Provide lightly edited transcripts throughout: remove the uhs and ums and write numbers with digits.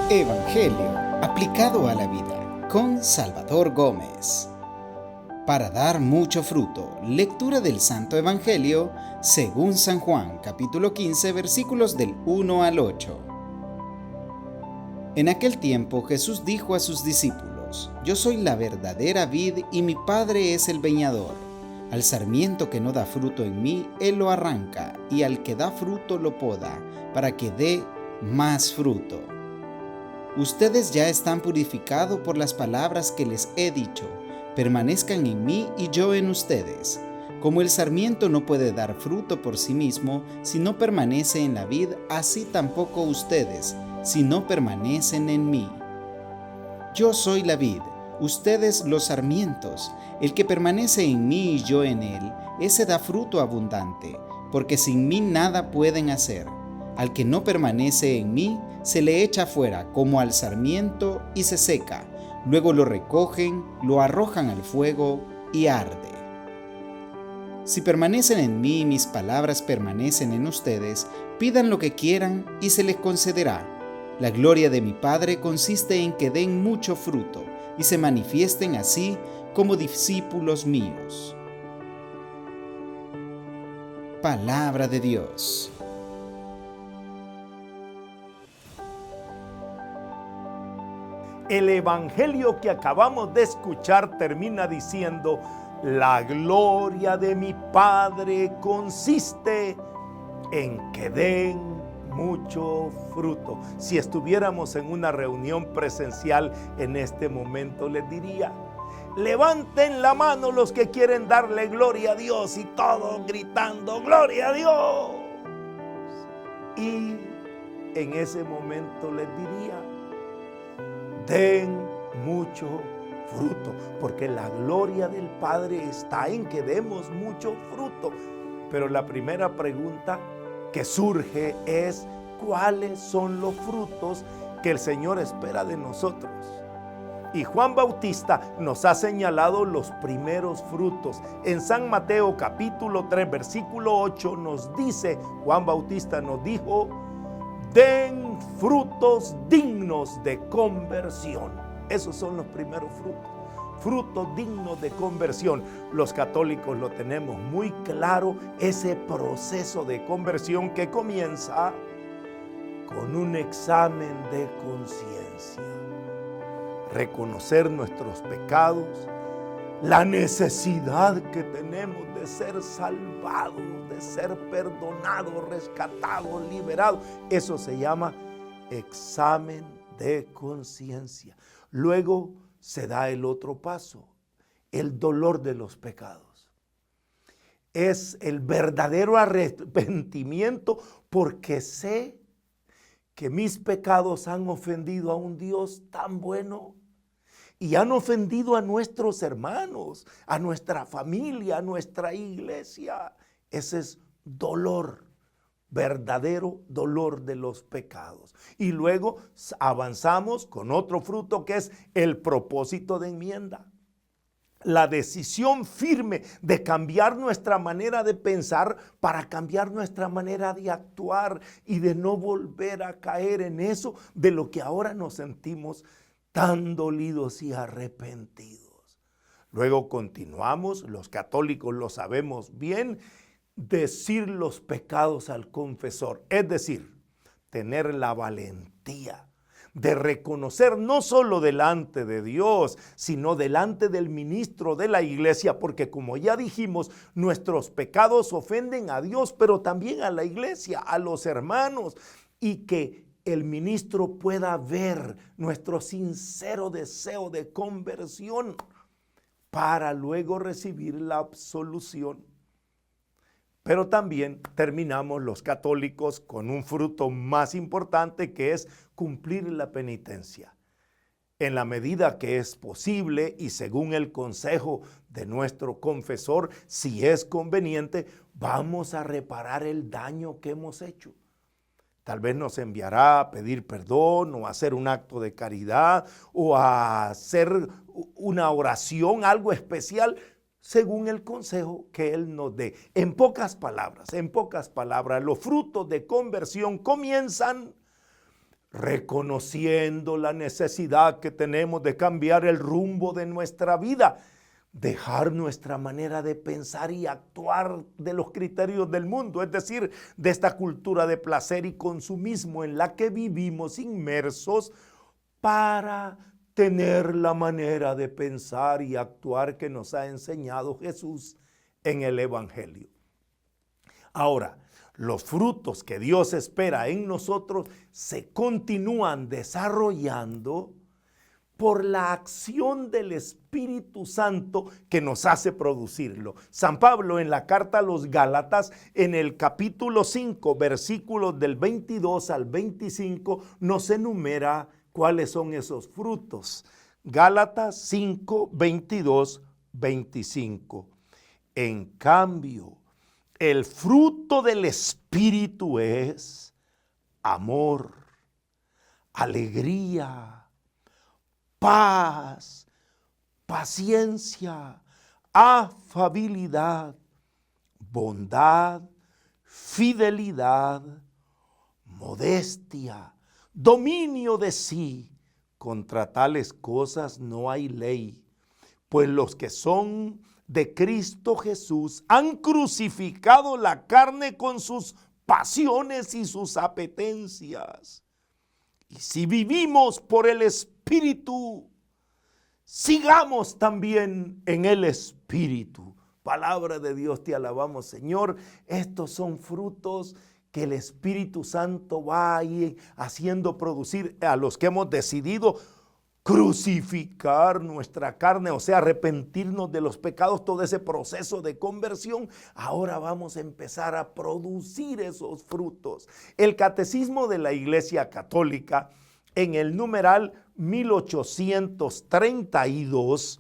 Evangelio aplicado a la vida con Salvador Gómez. Para dar mucho fruto, lectura del Santo Evangelio según San Juan, capítulo 15, versículos del 1 al 8. En aquel tiempo Jesús dijo a sus discípulos: Yo soy la verdadera vid y mi Padre es el viñador. Al sarmiento que no da fruto en mí, Él lo arranca, y al que da fruto lo poda, para que dé más fruto. Ustedes ya están purificados por las palabras que les he dicho. Permanezcan en mí y yo en ustedes. Como el sarmiento no puede dar fruto por sí mismo si no permanece en la vid, así tampoco ustedes, si no permanecen en mí. Yo soy la vid, ustedes los sarmientos. El que permanece en mí y yo en él, ese da fruto abundante, porque sin mí nada pueden hacer. Al que no permanece en mí, se le echa fuera como al sarmiento y se seca. Luego lo recogen, lo arrojan al fuego y arde. Si permanecen en mí y mis palabras permanecen en ustedes, pidan lo que quieran y se les concederá. La gloria de mi Padre consiste en que den mucho fruto y se manifiesten así como discípulos míos. Palabra de Dios. El evangelio que acabamos de escuchar termina diciendo: la gloria de mi Padre consiste en que den mucho fruto. Si estuviéramos en una reunión presencial en este momento, les diría: levanten la mano los que quieren darle gloria a Dios, y todos gritando gloria a Dios. Y en ese momento les diría: den mucho fruto, porque la gloria del Padre está en que demos mucho fruto. Pero la primera pregunta que surge es: ¿cuáles son los frutos que el Señor espera de nosotros? Y Juan Bautista nos ha señalado los primeros frutos. En San Mateo capítulo 3 versículo 8 nos dice, Juan Bautista nos dijo: den frutos dignos de conversión. Esos son los primeros frutos, frutos dignos de conversión. Los católicos lo tenemos muy claro, ese proceso de conversión que comienza con un examen de conciencia. Reconocer nuestros pecados, la necesidad que tenemos de ser salvados, de ser perdonados, rescatados, liberados. Eso se llama examen de conciencia. Luego se da el otro paso, el dolor de los pecados. Es el verdadero arrepentimiento, porque sé que mis pecados han ofendido a un Dios tan bueno y han ofendido a nuestros hermanos, a nuestra familia, a nuestra iglesia. Ese es dolor, verdadero dolor de los pecados. Y luego avanzamos con otro fruto, que es el propósito de enmienda. La decisión firme de cambiar nuestra manera de pensar para cambiar nuestra manera de actuar y de no volver a caer en eso de lo que ahora nos sentimos tan dolidos y arrepentidos. Luego continuamos, los católicos lo sabemos bien, decir los pecados al confesor, es decir, tener la valentía de reconocer no solo delante de Dios, sino delante del ministro de la iglesia, porque como ya dijimos, nuestros pecados ofenden a Dios, pero también a la iglesia, a los hermanos, y que el ministro pueda ver nuestro sincero deseo de conversión para luego recibir la absolución. Pero también terminamos los católicos con un fruto más importante, que es cumplir la penitencia. En la medida que es posible y según el consejo de nuestro confesor, si es conveniente, vamos a reparar el daño que hemos hecho. Tal vez nos enviará a pedir perdón o a hacer un acto de caridad o a hacer una oración, algo especial, según el consejo que Él nos dé. En pocas palabras, los frutos de conversión comienzan reconociendo la necesidad que tenemos de cambiar el rumbo de nuestra vida, dejar nuestra manera de pensar y actuar de los criterios del mundo, es decir, de esta cultura de placer y consumismo en la que vivimos inmersos, para tener la manera de pensar y actuar que nos ha enseñado Jesús en el Evangelio. Ahora, los frutos que Dios espera en nosotros se continúan desarrollando por la acción del Espíritu Santo que nos hace producirlo. San Pablo en la carta a los Gálatas, en el capítulo 5, versículos del 22 al 25, nos enumera cuáles son esos frutos. Gálatas 5, 22, 25. En cambio, el fruto del Espíritu es amor, alegría, paz, paciencia, afabilidad, bondad, fidelidad, modestia, dominio de sí. Contra tales cosas no hay ley, pues los que son de Cristo Jesús han crucificado la carne con sus pasiones y sus apetencias. Y si vivimos por el Espíritu, sigamos también en el Espíritu. Palabra de Dios, te alabamos, Señor. Estos son frutos que el Espíritu Santo va a ir haciendo producir a los que hemos decidido crucificar nuestra carne, o sea, arrepentirnos de los pecados, todo ese proceso de conversión. Ahora vamos a empezar a producir esos frutos. El Catecismo de la Iglesia Católica, en el numeral 1832,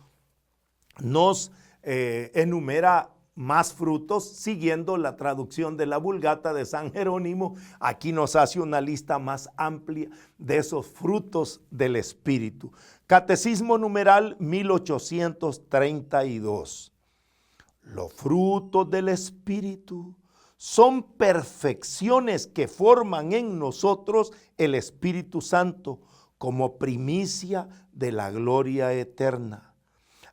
nos enumera más frutos, siguiendo la traducción de la Vulgata de San Jerónimo. Aquí nos hace una lista más amplia de esos frutos del Espíritu. Catecismo numeral 1832. Los frutos del Espíritu son perfecciones que forman en nosotros el Espíritu Santo como primicia de la gloria eterna.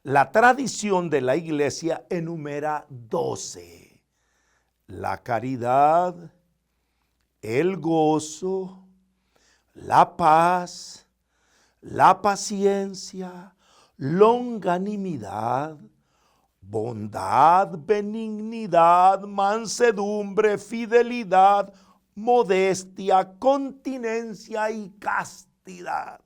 La tradición de la Iglesia enumera 12. La caridad, el gozo, la paz, la paciencia, longanimidad, bondad, benignidad, mansedumbre, fidelidad, modestia, continencia y castidad.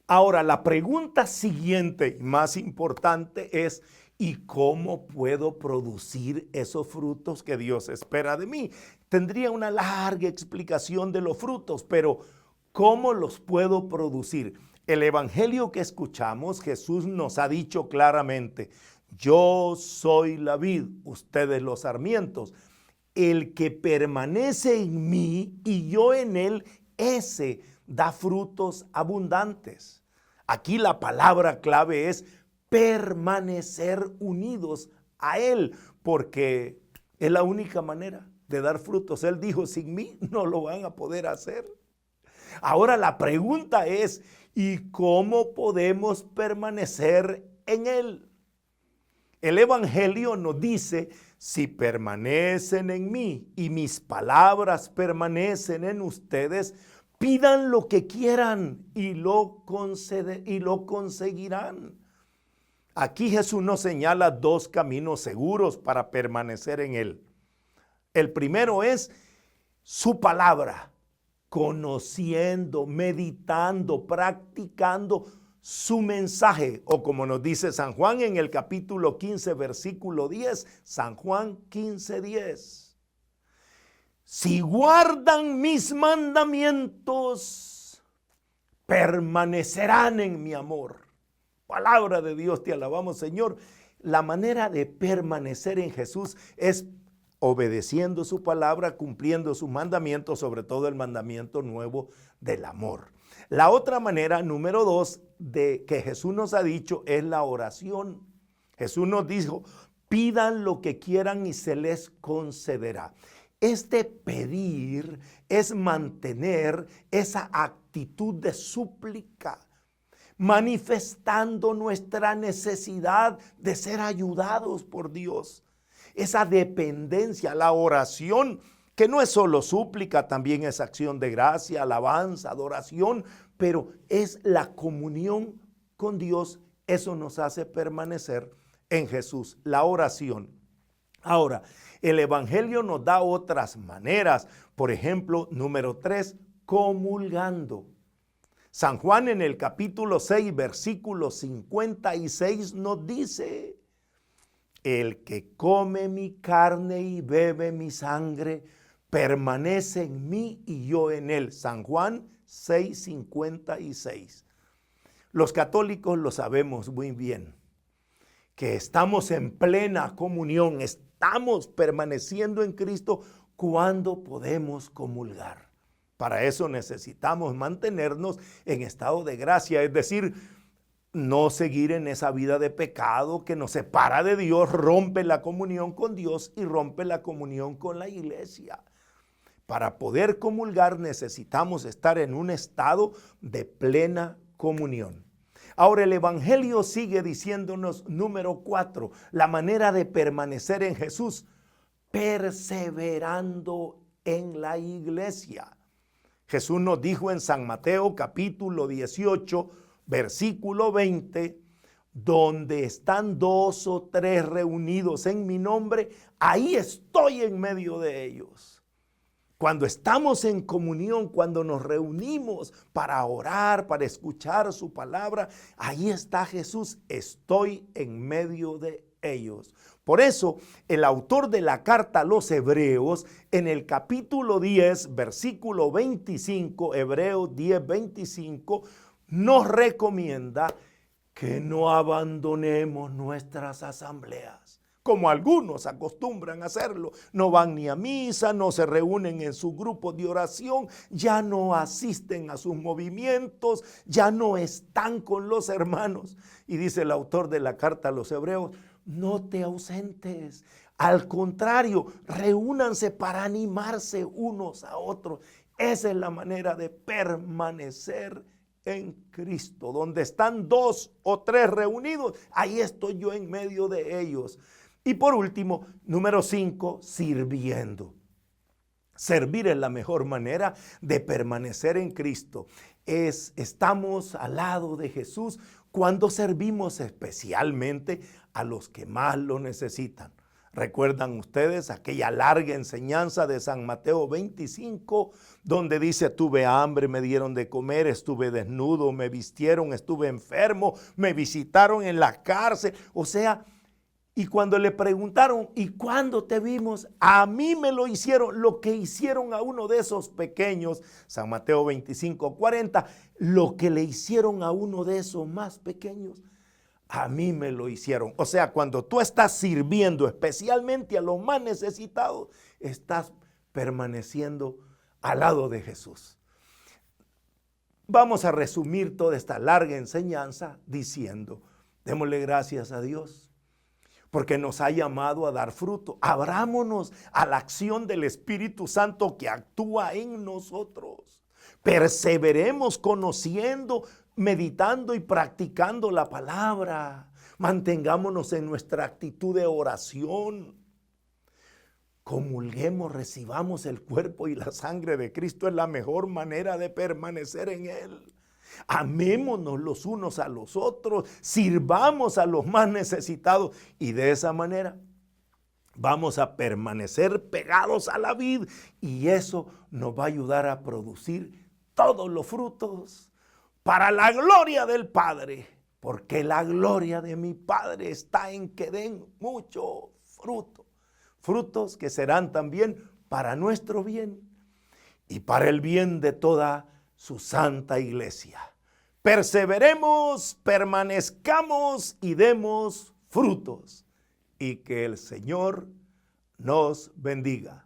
Ahora, la pregunta siguiente y más importante es, ¿y cómo puedo producir esos frutos que Dios espera de mí? Tendría una larga explicación de los frutos, pero ¿cómo los puedo producir? El evangelio que escuchamos, Jesús nos ha dicho claramente, yo soy la vid, ustedes los sarmientos. El que permanece en mí y yo en él, ese da frutos abundantes. Aquí la palabra clave es permanecer unidos a Él, porque es la única manera de dar frutos. Él dijo, sin mí no lo van a poder hacer. Ahora la pregunta es, ¿y cómo podemos permanecer en Él? El Evangelio nos dice, si permanecen en mí y mis palabras permanecen en ustedes, pidan lo que quieran y lo conseguirán. Aquí Jesús nos señala dos caminos seguros para permanecer en Él. El primero es su palabra, conociendo, meditando, practicando su mensaje. O como nos dice San Juan en el capítulo 15, versículo 10, San Juan 15, 10. Si guardan mis mandamientos, permanecerán en mi amor. Palabra de Dios, te alabamos, Señor. La manera de permanecer en Jesús es obedeciendo su palabra, cumpliendo sus mandamientos, sobre todo el mandamiento nuevo del amor. La otra manera, número 2, de que Jesús nos ha dicho es la oración. Jesús nos dijo, pidan lo que quieran y se les concederá. Este pedir es mantener esa actitud de súplica, manifestando nuestra necesidad de ser ayudados por Dios. Esa dependencia, la oración, que no es solo súplica, también es acción de gracia, alabanza, adoración, pero es la comunión con Dios. Eso nos hace permanecer en Jesús, la oración. Ahora, el Evangelio nos da otras maneras. Por ejemplo, número 3, comulgando. San Juan en el capítulo 6, versículo 56 nos dice: el que come mi carne y bebe mi sangre, permanece en mí y yo en él. San Juan 6, 56. Los católicos lo sabemos muy bien, que estamos en plena comunión, estamos permaneciendo en Cristo cuando podemos comulgar. Para eso necesitamos mantenernos en estado de gracia, es decir, no seguir en esa vida de pecado que nos separa de Dios, rompe la comunión con Dios y rompe la comunión con la iglesia. Para poder comulgar necesitamos estar en un estado de plena comunión. Ahora el Evangelio sigue diciéndonos, número 4, la manera de permanecer en Jesús, perseverando en la iglesia. Jesús nos dijo en San Mateo capítulo 18, versículo 20, donde están 2 o 3 reunidos en mi nombre, ahí estoy en medio de ellos. Cuando estamos en comunión, cuando nos reunimos para orar, para escuchar su palabra, ahí está Jesús, estoy en medio de ellos. Por eso, el autor de la carta a los Hebreos, en el capítulo 10, versículo 25, Hebreos 10, 25, nos recomienda que no abandonemos nuestras asambleas, como algunos acostumbran a hacerlo. No van ni a misa, no se reúnen en sus grupos de oración, ya no asisten a sus movimientos, ya no están con los hermanos. Y dice el autor de la carta a los Hebreos, no te ausentes, al contrario, reúnanse para animarse unos a otros. Esa es la manera de permanecer en Cristo. Donde están 2 o 3 reunidos, ahí estoy yo en medio de ellos. Y por último, número 5, sirviendo. Servir es la mejor manera de permanecer en Cristo. Estamos al lado de Jesús cuando servimos especialmente a los que más lo necesitan. ¿Recuerdan ustedes aquella larga enseñanza de San Mateo 25, donde dice, tuve hambre, me dieron de comer, estuve desnudo, me vistieron, estuve enfermo, me visitaron en la cárcel? O sea, y cuando le preguntaron, ¿y cuándo te vimos? A mí me lo hicieron, lo que hicieron a uno de esos pequeños, San Mateo 25, 40, lo que le hicieron a uno de esos más pequeños, a mí me lo hicieron. O sea, cuando tú estás sirviendo especialmente a los más necesitados, estás permaneciendo al lado de Jesús. Vamos a resumir toda esta larga enseñanza diciendo, démosle gracias a Dios, porque nos ha llamado a dar fruto. Abrámonos a la acción del Espíritu Santo que actúa en nosotros. Perseveremos conociendo, meditando y practicando la palabra. Mantengámonos en nuestra actitud de oración. Comulguemos, recibamos el cuerpo y la sangre de Cristo. Es la mejor manera de permanecer en Él. Amémonos los unos a los otros, sirvamos a los más necesitados y de esa manera vamos a permanecer pegados a la vid y eso nos va a ayudar a producir todos los frutos para la gloria del Padre, porque la gloria de mi Padre está en que den mucho fruto, frutos que serán también para nuestro bien y para el bien de toda su santa iglesia. Perseveremos, permanezcamos y demos frutos. Y que el Señor nos bendiga.